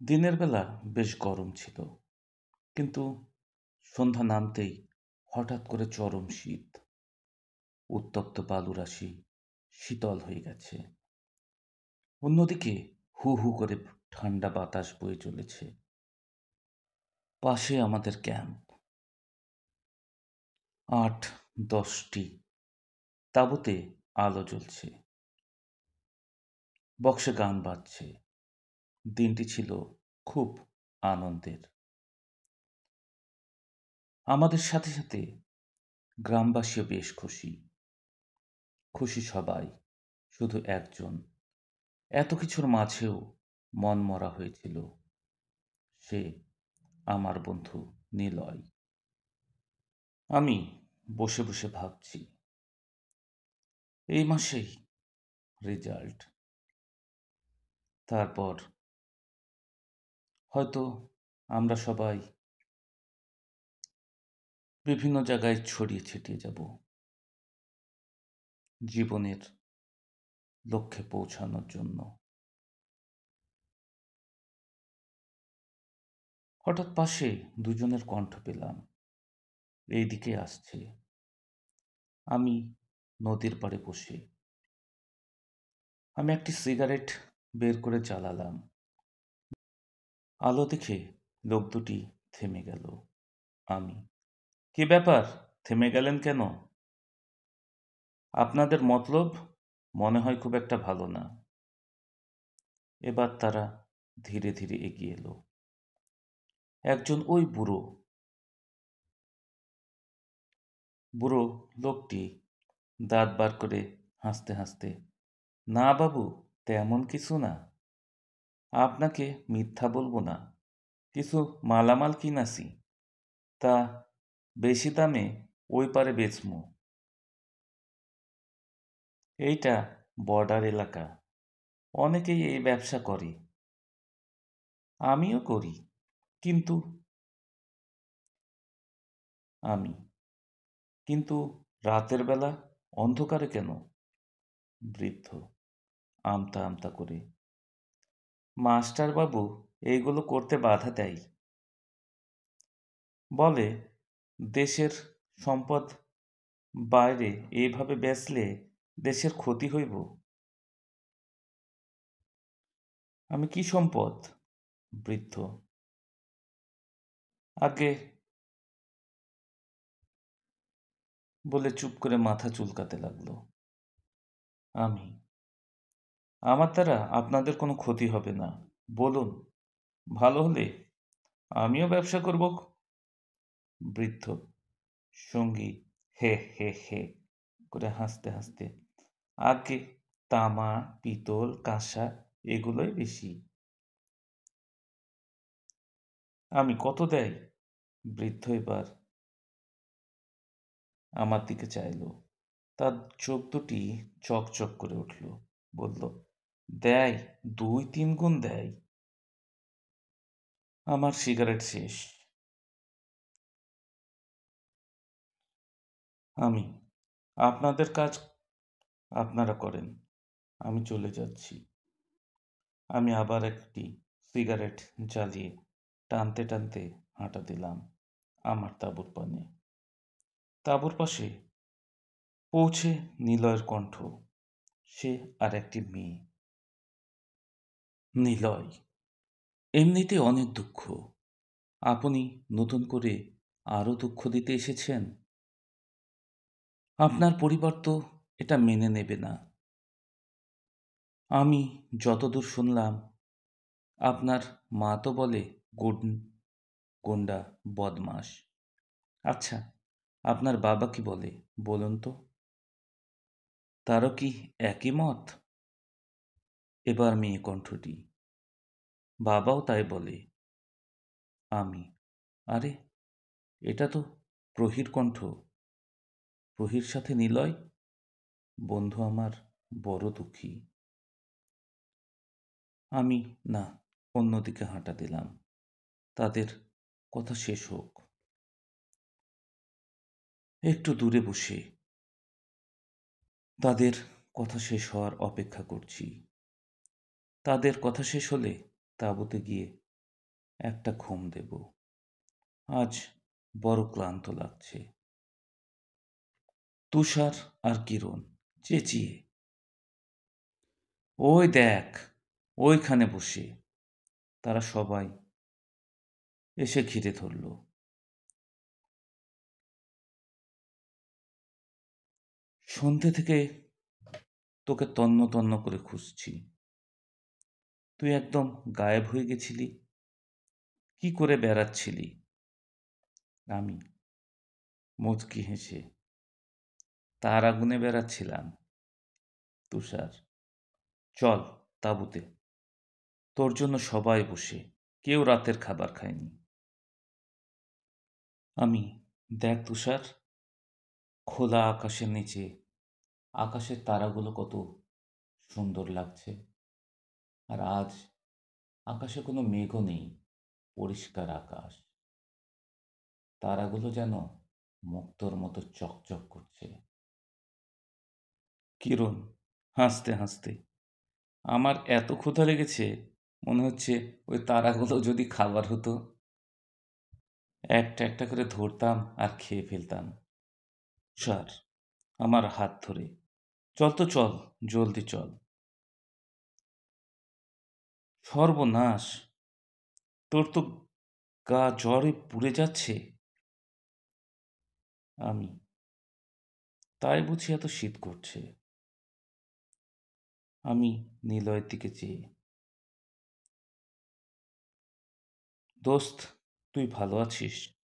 দিনের বেলা বেশ গরম ছিল, কিন্তু সন্ধ্যা নামতেই হঠাৎ করে চরম শীত। উত্তপ্ত বালুরাশি শীতল হয়ে গেছে। অন্যদিকে হু হু করে ঠান্ডা বাতাস বয়ে চলেছে। পাশে আমাদের ক্যাম্প। ৮-১০টি তাঁবুতে আলো জ্বলছে, বক্সে গান বাজছে। দিনটি ছিল খুব আনন্দের। আমাদের সাথে সাথে গ্রামবাসীও বেশ খুশি। খুশি সবাই, শুধু একজন এত কিছুর মাঝেও মনমরা হয়েছিল। সে আমার বন্ধু নিলয়। আমি বসে বসে ভাবছি, এই মাসেই রেজাল্ট। তারপর হয়তো আমরা সবাই বিভিন্ন জায়গায় ছড়িয়ে ছিটিয়ে যাব জীবনের লক্ষ্যে পৌঁছানোর জন্য। হঠাৎ পাশে দুজনের কণ্ঠ পেলাম, এইদিকে আসছে। আমি নদীর পাড়ে বসে আমি একটি সিগারেট বের করে জ্বালালাম। আলো দেখে লোক দুটি থেমে গেল। আমি, কি ব্যাপার, থেমে গেলেন কেন? আপনাদের মতলব মনে হয় খুব একটা ভালো না। এবার তারা ধীরে ধীরে এগিয়ে এলো। একজন ওই বুড়ো বুড়ো লোকটি দাঁত বার করে হাসতে হাসতে, না বাবু, তেমন কিছু না। আপনাকে মিথ্যা বলবো না, কিছু মালামাল কিনাছি, তা বেশি দামে ওই পারে বেচমু। এইটা বর্ডার এলাকা, অনেকেই এই ব্যবসা করে, আমিও করি, কিন্তু আমি কিন্তু রাতের বেলা অন্ধকারে কেন? বৃদ্ধ আমতা আমতা করে, মাস্টার বাবু এইগুলো করতে বাধা দেয়। বলে, দেশের সম্পদ বাইরে এইভাবে বেচলে দেশের ক্ষতি হইব। আমি কি সম্পদ? বৃদ্ধ আগে বলে চুপ করে মাথা চুলকাতে লাগলো। আমি, আমার দ্বারা আপনাদের কোনো ক্ষতি হবে না, বলুন, ভালো হলে আমিও ব্যবসা করব। বৃদ্ধ সঙ্গী হে হে হে করে হাসতে হাসতে, আগে তামা, পিতল, কাঁসা এগুলোই বেশি। আমি, কত দেয়? বৃদ্ধ এবার আমার দিকে চাইল। তার চোখ দুটি চকচক করে উঠল। বলল, দেয় 2-3 গুণ দেয়। আমার সিগারেট শেষ। আমি, আপনাদের কাজ আপনারা করেন, আমি চলে যাচ্ছি। আমি আবার একটি সিগারেট জ্বালিয়ে টানতে টানতে হাঁটা দিলাম আমার তাঁবুর পানে। তাঁবুর পাশে পৌঁছে নিলয়ের কণ্ঠ, সে আর একটি মেয়ে। নিলয়, এমনিতে অনেক দুঃখ, আপনি নতুন করে আরো দুঃখ দিতে এসেছেন? আপনার পরিবার তো এটা মেনে নেবে না। আমি যতদূর শুনলাম, আপনার মা তো বলে গুন্ডা, বদমাস। আচ্ছা, আপনার বাবা কি বলে বলুন তো? তারও কি একই মত? এবার মেয়ে কণ্ঠটি, বাবাও তাই বলে। আমি, আরে, এটা তো প্রহীর কণ্ঠ। প্রহীর সাথে নিলয়, বন্ধু আমার বড় দুঃখী। আমি না, অন্যদিকে হাঁটা দিলাম, তাদের কথা শেষ হোক। একটু দূরে বসে তাদের কথা শেষ হওয়ার অপেক্ষা করছি। তাদের কথা শেষ হলে তাঁবুতে গিয়ে একটা ঘুম দেব। আজ বড় ক্লান্ত লাগছে। তুষার আর কিরণ চেঁচিয়ে, ওই দেখ, ওইখানে বসে। তারা সবাই এসে ঘিরে ধরল। সন্ধ্যে থেকে তোকে তন্ন তন্ন করে খুঁজছি। তুই একদম গায়েব হয়ে গেছিলি। কি করে বেড়াচ্ছিলি? আমি মুচকি হেসে, তার আগুনে বেড়াচ্ছিলাম। তুষার, চল তাঁবুতে। তোর জন্য সবাই বসে, কেউ রাতের খাবার খায়নি। আমি, দেখ তুষার, খোলা আকাশের নিচে আকাশের তারাগুলো কত সুন্দর লাগছে। আর আজ আকাশে কোনো মেঘও নেই, পরিষ্কার আকাশ। তারাগুলো যেন মুক্তোর মতো চকচক করছে। কিরণ হাসতে হাসতে, আমার এত ক্ষুধা লেগেছে, মনে হচ্ছে ওই তারাগুলো যদি খাবার হতো। একটা একটা করে ধরতাম আর খেয়ে ফেলতাম। তুষার আমার হাত ধরে, চল তো চল, জলদি চল। সর্বনাশ, তোর তো গা জ্বরে পুড়ে যাচ্ছে। আমি, তাই বুঝি এত শীত করছে। আমি নিলয়ের দিকে চেয়ে, দোস্ত, তুই ভালো আছিস?